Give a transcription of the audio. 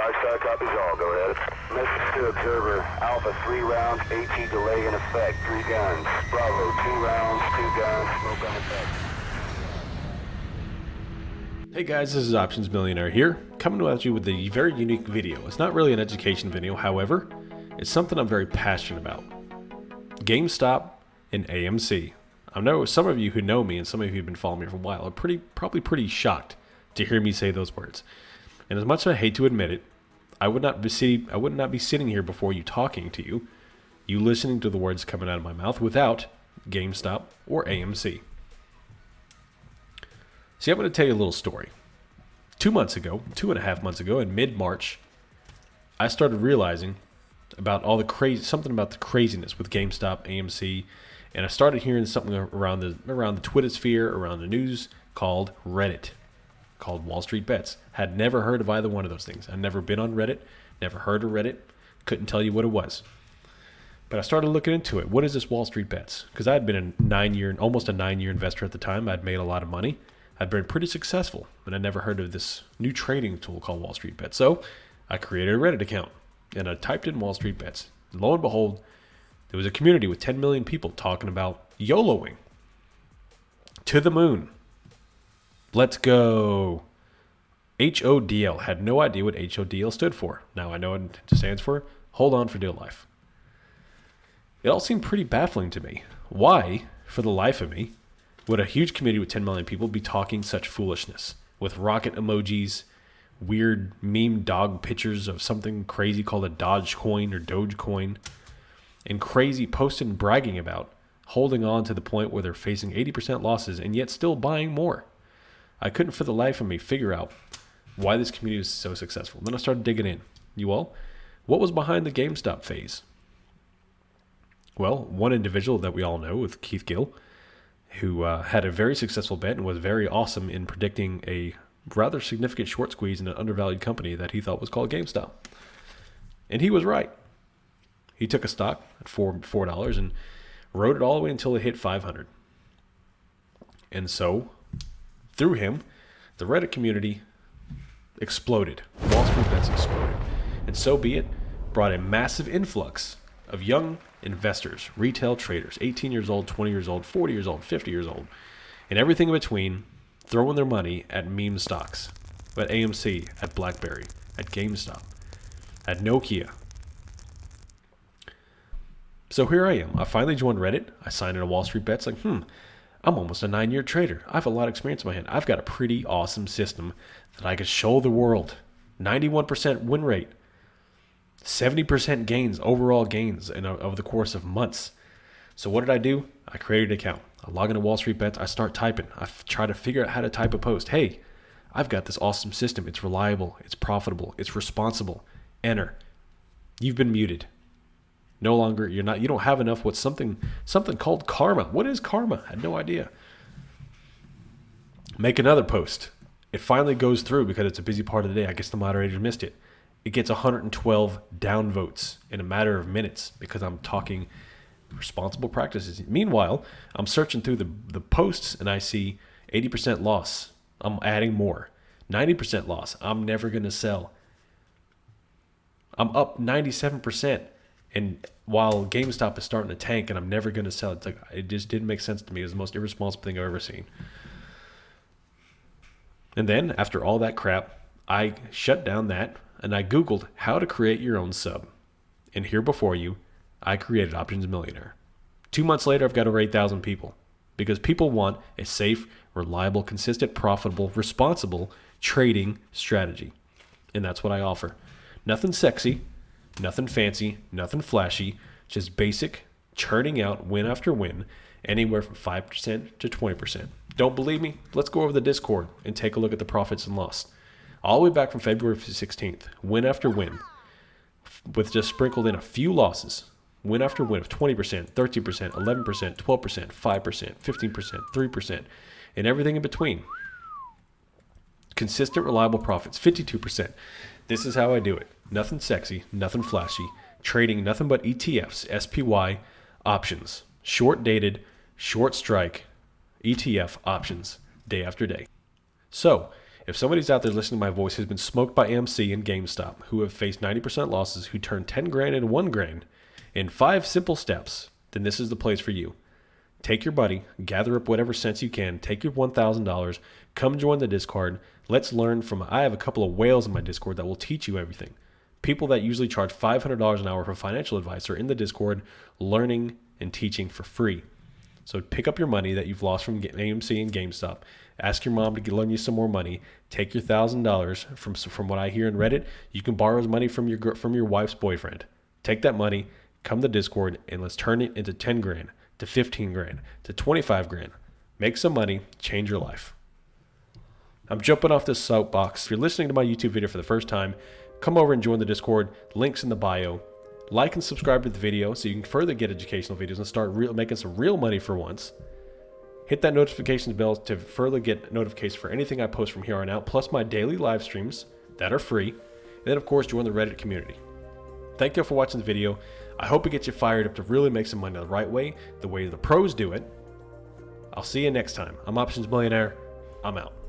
5-star copies all. Go ahead. Message to observer. Alpha 3 rounds. AT delay in effect. 3 guns. Bravo 2 rounds. 2 guns. Smoke on effect. Hey guys, this is OptionsMillionaire here, coming at you with a very unique video. It's not really an education video, however, it's something I'm very passionate about. GameStop and AMC. I know some of you who know me and some of you who've been following me for a while are probably pretty shocked to hear me say those words. And as much as I hate to admit it, I would not be sitting here before you talking to you, listening to the words coming out of my mouth without GameStop or AMC. See, I'm going to tell you a little story. 2.5 months ago, in mid-March, I started realizing about all the something about the craziness with GameStop, AMC, and I started hearing something around the Twitter sphere, around the news, called Reddit, called Wall Street Bets. Had never heard of either one of those things. I'd never been on Reddit, never heard of Reddit, couldn't tell you what it was. But I started looking into it. What is this Wall Street Bets? Because I had been almost a 9-year investor at the time. I'd made a lot of money. I'd been pretty successful, and I never heard of this new trading tool called Wall Street Bets. So I created a Reddit account, and I typed in Wall Street Bets. And lo and behold, there was a community with 10 million people talking about YOLOing. To the moon. Let's go. HODL. Had no idea what HODL stood for. Now I know what it stands for. Hold on for dear life. It all seemed pretty baffling to me. Why, for the life of me, would a huge community with 10 million people be talking such foolishness with rocket emojis, weird meme dog pictures of something crazy called a Dogecoin or Dogecoin, and crazy posting and bragging about holding on to the point where they're facing 80% losses and yet still buying more? I couldn't for the life of me figure out why this community was so successful. Then I started digging in. What was behind the GameStop phase? Well, one individual that we all know with Keith Gill, who had a very successful bet and was very awesome in predicting a rather significant short squeeze in an undervalued company that he thought was called GameStop. And he was right. He took a stock at $4 and rode it all the way until it hit 500. And so, through him, the Reddit community exploded. Wall Street Bets exploded. And so be it, brought a massive influx of young investors, retail traders, 18 years old, 20 years old, 40 years old, 50 years old, and everything in between, throwing their money at MemeStocks, at AMC, at BlackBerry, at GameStop, at Nokia. So here I am. I finally joined Reddit. I signed into Wall Street Bets. I'm almost a 9-year trader. I have a lot of experience in my hand. I've got a pretty awesome system that I could show the world. 91% win rate. 70% gains, overall gains over the course of months. So what did I do? I created an account. I log into Wall Street Bets. I start typing. I try to figure out how to type a post. Hey, I've got this awesome system. It's reliable. It's profitable. It's responsible. Enter. You've been muted. No longer, you don't have enough with something called karma. What is karma? I had no idea. Make another post. It finally goes through because it's a busy part of the day. I guess the moderator missed it. It gets 112 downvotes in a matter of minutes because I'm talking responsible practices. Meanwhile, I'm searching through the posts and I see 80% loss. I'm adding more. 90% loss. I'm never going to sell. I'm up 97%. And while GameStop is starting to tank and I'm never going to sell, it just didn't make sense to me. It was the most irresponsible thing I've ever seen. And then, after all that crap, I shut down that and I Googled how to create your own sub. And here before you, I created OptionsMillionaire. 2 months later, I've got over 8,000 people. Because people want a safe, reliable, consistent, profitable, responsible trading strategy. And that's what I offer. Nothing sexy. Nothing fancy, nothing flashy, just basic, churning out win after win, anywhere from 5% to 20%. Don't believe me? Let's go over the Discord and take a look at the profits and loss. All the way back from February 16th, win after win, with just sprinkled in a few losses. Win after win of 20%, 13%, 11%, 12%, 5%, 15%, 3%, and everything in between. Consistent, reliable profits, 52%. This is how I do it. Nothing sexy, nothing flashy, trading nothing but ETFs, SPY, options, short dated, short strike, ETF options, day after day. So, If somebody's out there listening to my voice who's been smoked by AMC and GameStop, who have faced 90% losses, who turned 10 grand into 1 grand in 5 simple steps, then this is the place for you. Take your buddy, gather up whatever cents you can, take your $1,000, come join the Discord. Let's learn from, I have a couple of whales in my Discord that will teach you everything. People that usually charge $500 an hour for financial advice are in the Discord learning and teaching for free. So pick up your money that you've lost from AMC and GameStop. Ask your mom to lend you some more money. Take your $1,000 from what I hear in Reddit. You can borrow money from your wife's boyfriend. Take that money, come to Discord, and let's turn it into 10 grand, to 15 grand, to 25 grand. Make some money, change your life. I'm jumping off this soapbox. If you're listening to my YouTube video for the first time, come over and join the Discord. Links in the bio. Like and subscribe to the video so you can further get educational videos and start making some real money for once. Hit that notifications bell to further get notifications for anything I post from here on out, plus my daily live streams that are free. And then, of course, join the Reddit community. Thank you for watching the video. I hope it gets you fired up to really make some money the right way, the way the pros do it. I'll see you next time. I'm Options Millionaire. I'm out.